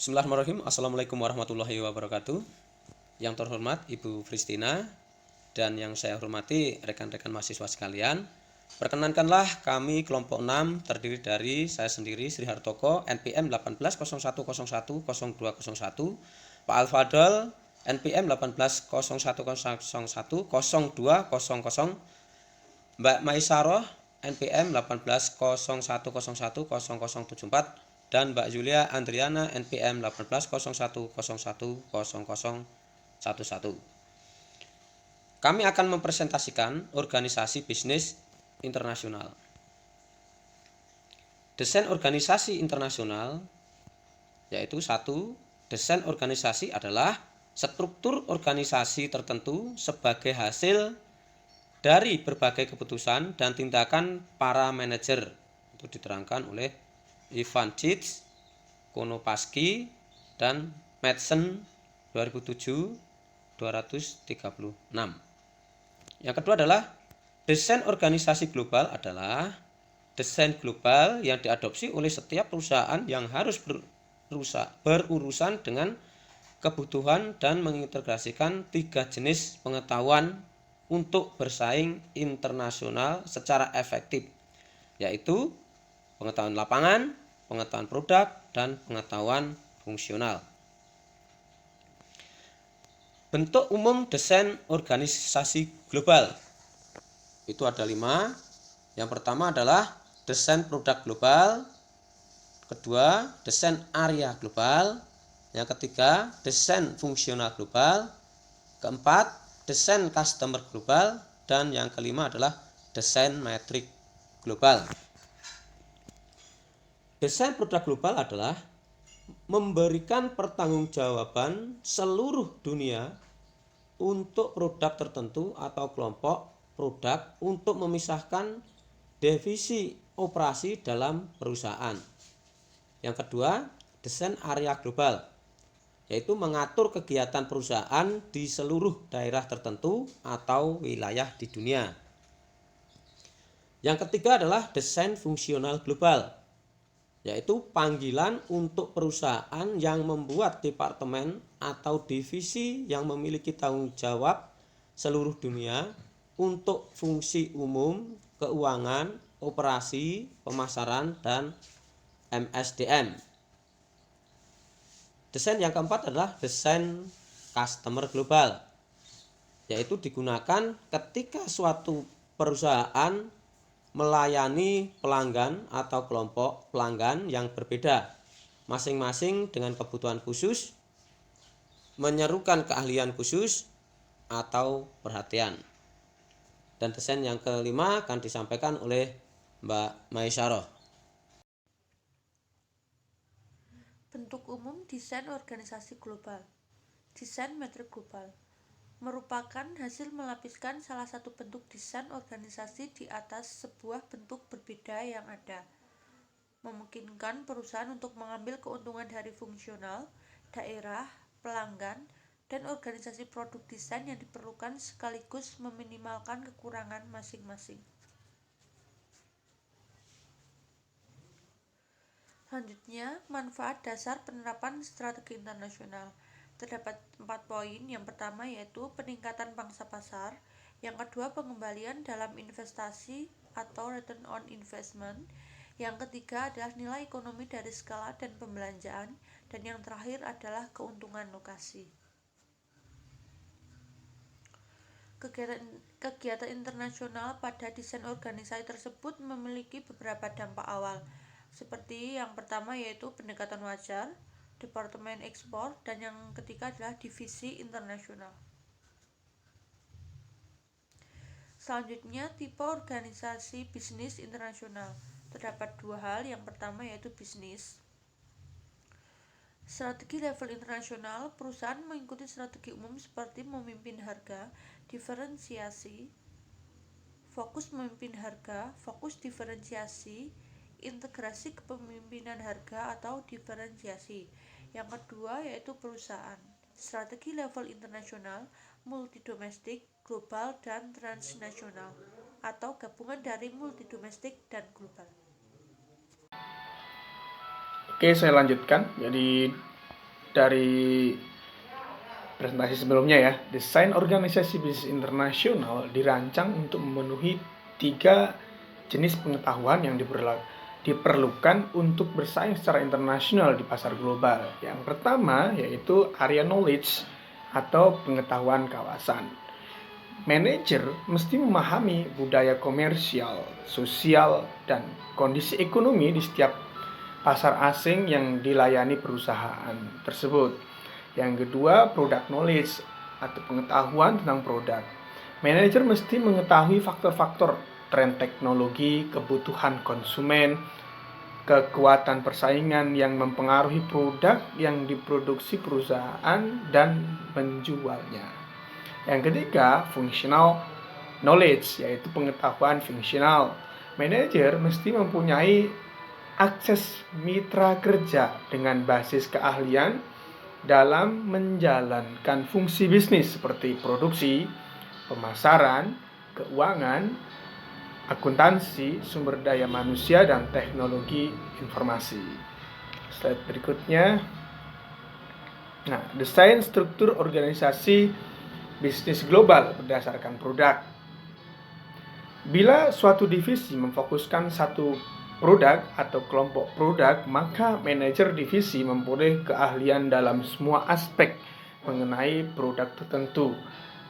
Bismillahirrahmanirrahim. Assalamualaikum warahmatullahi wabarakatuh. Yang terhormat Ibu Christina dan yang saya hormati rekan-rekan mahasiswa sekalian. Perkenankanlah kami kelompok 6 terdiri dari saya sendiri Sri Hartoko NPM 1801010201, Pak Alfadol NPM 1801010200, Mbak Maisaroh NPM 1801010074 dan Mbak Julia Andriana NPM 1801010011. Kami akan mempresentasikan organisasi bisnis internasional. Desain organisasi internasional yaitu satu, desain organisasi adalah struktur organisasi tertentu sebagai hasil dari berbagai keputusan dan tindakan para manajer. Itu diterangkan oleh Ivancic, Konopasky, dan Madsen 2007-236. Yang kedua adalah desain organisasi global adalah desain global yang diadopsi oleh setiap perusahaan yang harus berurusan dengan kebutuhan dan mengintegrasikan tiga jenis pengetahuan untuk bersaing internasional secara efektif, yaitu pengetahuan lapangan, pengetahuan produk, dan pengetahuan fungsional. Bentuk umum desain organisasi global itu ada 5. Yang pertama adalah desain produk global, kedua desain area global, yang ketiga desain fungsional global, keempat desain customer global, dan yang kelima adalah desain metrik global. Desain produk global adalah memberikan pertanggungjawaban seluruh dunia untuk produk tertentu atau kelompok produk untuk memisahkan divisi operasi dalam perusahaan. Yang kedua, desain area global, yaitu mengatur kegiatan perusahaan di seluruh daerah tertentu atau wilayah di dunia. Yang ketiga adalah desain fungsional global, yaitu panggilan untuk perusahaan yang membuat departemen atau divisi yang memiliki tanggung jawab seluruh dunia untuk fungsi umum, keuangan, operasi, pemasaran, dan MSDM. Desain yang keempat adalah desain customer global, yaitu digunakan ketika suatu perusahaan melayani pelanggan atau kelompok pelanggan yang berbeda, masing-masing dengan kebutuhan khusus, menyerukan keahlian khusus, atau perhatian. Dan desain yang kelima akan disampaikan oleh Mbak Maisaroh. Bentuk umum desain organisasi global. Desain metrik global merupakan hasil melapiskan salah satu bentuk desain organisasi di atas sebuah bentuk berbeda yang ada, memungkinkan perusahaan untuk mengambil keuntungan dari fungsional, daerah, pelanggan, dan organisasi produk desain yang diperlukan sekaligus meminimalkan kekurangan masing-masing. Selanjutnya, manfaat dasar penerapan strategi internasional. Terdapat 4 poin. Yang pertama yaitu peningkatan pangsa pasar, yang kedua pengembalian dalam investasi atau return on investment, yang ketiga adalah nilai ekonomi dari skala dan pembelanjaan, dan yang terakhir adalah keuntungan lokasi. Kegiatan internasional pada desain organisasi tersebut memiliki beberapa dampak awal, seperti yang pertama yaitu pendekatan wajar, departemen ekspor, dan yang ketiga adalah divisi internasional. Selanjutnya, tipe organisasi bisnis internasional. Terdapat 2 hal. Yang pertama yaitu bisnis. Strategi level internasional, perusahaan mengikuti strategi umum seperti memimpin harga, diferensiasi, fokus memimpin harga, fokus diferensiasi, integrasi kepemimpinan harga atau diferensiasi. Yang kedua yaitu perusahaan. Strategi level internasional, multidomestik, global, dan transnasional, atau gabungan dari multidomestik dan global. Oke, saya lanjutkan. Jadi dari presentasi sebelumnya ya, desain organisasi bisnis internasional dirancang untuk memenuhi 3 jenis pengetahuan yang diperlukan untuk bersaing secara internasional di pasar global. Yang pertama yaitu area knowledge atau pengetahuan kawasan. Manajer mesti memahami budaya komersial, sosial, dan kondisi ekonomi di setiap pasar asing yang dilayani perusahaan tersebut. Yang kedua, product knowledge atau pengetahuan tentang produk. Manajer mesti mengetahui faktor-faktor tren teknologi, kebutuhan konsumen, kekuatan persaingan yang mempengaruhi produk yang diproduksi perusahaan dan menjualnya. Yang ketiga, functional knowledge, yaitu pengetahuan fungsional. Manajer mesti mempunyai akses mitra kerja dengan basis keahlian dalam menjalankan fungsi bisnis seperti produksi, pemasaran, keuangan, akuntansi, sumber daya manusia, dan teknologi informasi. Slide berikutnya. Nah, desain struktur organisasi bisnis global berdasarkan produk. Bila suatu divisi memfokuskan satu produk atau kelompok produk, maka manajer divisi memperoleh keahlian dalam semua aspek mengenai produk tertentu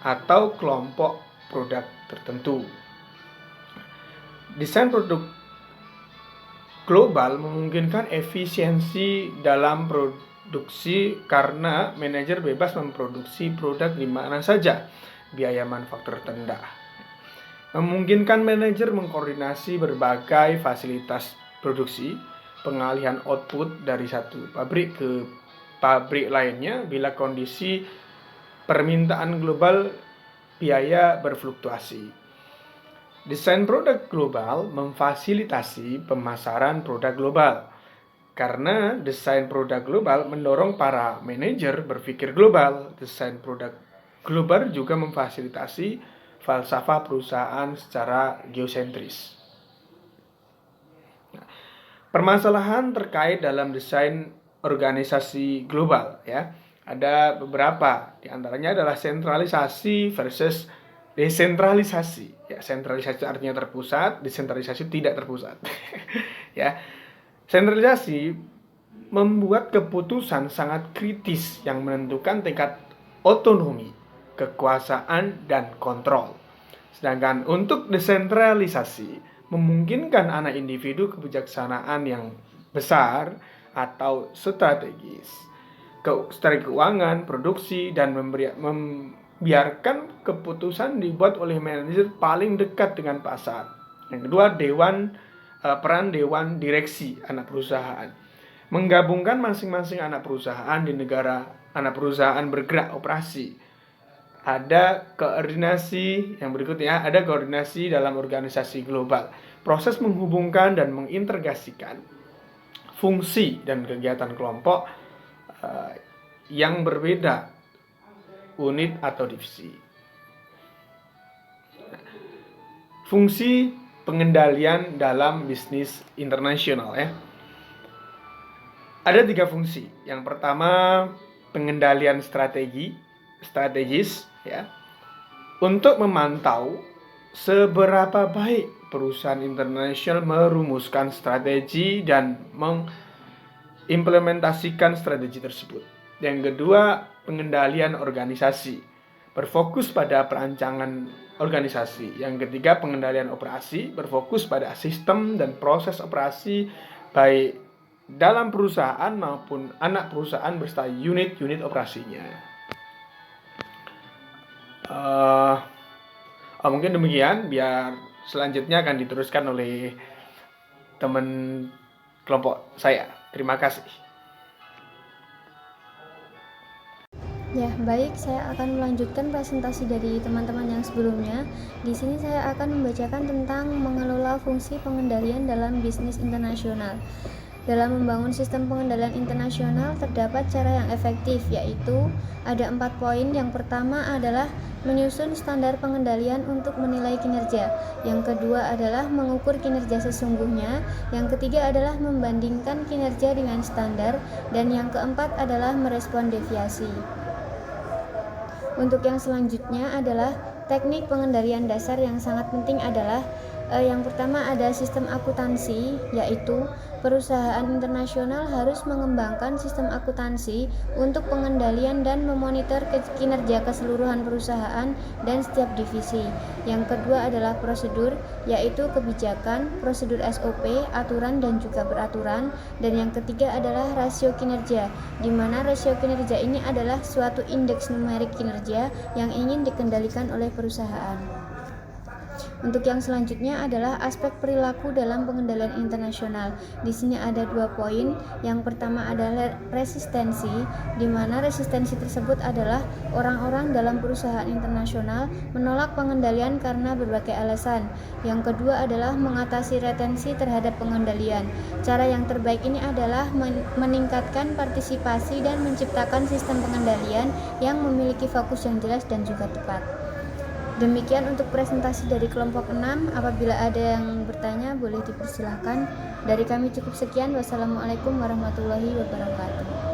atau kelompok produk tertentu. Desain produk global memungkinkan efisiensi dalam produksi karena manajer bebas memproduksi produk di mana saja, biaya manufaktur rendah. Memungkinkan manajer mengkoordinasi berbagai fasilitas produksi, pengalihan output dari satu pabrik ke pabrik lainnya bila kondisi permintaan global biaya berfluktuasi. Desain produk global memfasilitasi pemasaran produk global. Karena desain produk global mendorong para manajer berpikir global, desain produk global juga memfasilitasi falsafah perusahaan secara geosentris. Permasalahan terkait dalam desain organisasi global ya. Ada beberapa, di antaranya adalah sentralisasi versus desentralisasi. Ya, sentralisasi artinya terpusat, desentralisasi tidak terpusat. Ya. Sentralisasi membuat keputusan sangat kritis yang menentukan tingkat otonomi, kekuasaan, dan kontrol. Sedangkan untuk desentralisasi memungkinkan anak individu kebijaksanaan yang besar atau strategis, strategi keuangan, produksi, dan membiarkan keputusan dibuat oleh manajer paling dekat dengan pasar. Yang kedua, peran dewan direksi anak perusahaan. Menggabungkan masing-masing anak perusahaan di negara anak perusahaan bergerak operasi. Ada koordinasi yang berikutnya, ada koordinasi dalam organisasi global. Proses menghubungkan dan mengintegrasikan fungsi dan kegiatan kelompok yang berbeda, unit atau divisi. Fungsi pengendalian dalam bisnis internasional ya. Ada 3 fungsi. Yang pertama, pengendalian strategis ya. Untuk memantau seberapa baik perusahaan internasional merumuskan strategi dan mengimplementasikan strategi tersebut. Yang kedua, pengendalian organisasi, berfokus pada perancangan organisasi. Yang ketiga, pengendalian operasi, berfokus pada sistem dan proses operasi baik dalam perusahaan maupun anak perusahaan beserta unit-unit operasinya. Mungkin demikian, biar selanjutnya akan diteruskan oleh teman kelompok saya. Terima kasih. Ya, baik, saya akan melanjutkan presentasi dari teman-teman yang sebelumnya. Di sini saya akan membacakan tentang mengelola fungsi pengendalian dalam bisnis internasional. Dalam membangun sistem pengendalian internasional terdapat cara yang efektif, yaitu ada 4 poin. Yang pertama adalah menyusun standar pengendalian untuk menilai kinerja. Yang kedua adalah mengukur kinerja sesungguhnya. Yang ketiga adalah membandingkan kinerja dengan standar. Dan yang keempat adalah merespon deviasi. Untuk yang selanjutnya adalah teknik pengendalian dasar yang sangat penting adalah yang pertama ada sistem akuntansi, yaitu perusahaan internasional harus mengembangkan sistem akuntansi untuk pengendalian dan memonitor kinerja keseluruhan perusahaan dan setiap divisi. Yang kedua adalah prosedur, yaitu kebijakan, prosedur SOP, aturan dan juga peraturan. Dan yang ketiga adalah rasio kinerja, di mana rasio kinerja ini adalah suatu indeks numerik kinerja yang ingin dikendalikan oleh perusahaan. Untuk yang selanjutnya adalah aspek perilaku dalam pengendalian internasional. Di sini ada 2 poin. Yang pertama adalah resistensi, di mana resistensi tersebut adalah orang-orang dalam perusahaan internasional menolak pengendalian karena berbagai alasan. Yang kedua adalah mengatasi retensi terhadap pengendalian. Cara yang terbaik ini adalah meningkatkan partisipasi dan menciptakan sistem pengendalian yang memiliki fokus yang jelas dan juga tepat. Demikian untuk presentasi dari kelompok 6. Apabila ada yang bertanya boleh dipersilahkan. Dari kami cukup sekian. Wassalamualaikum warahmatullahi wabarakatuh.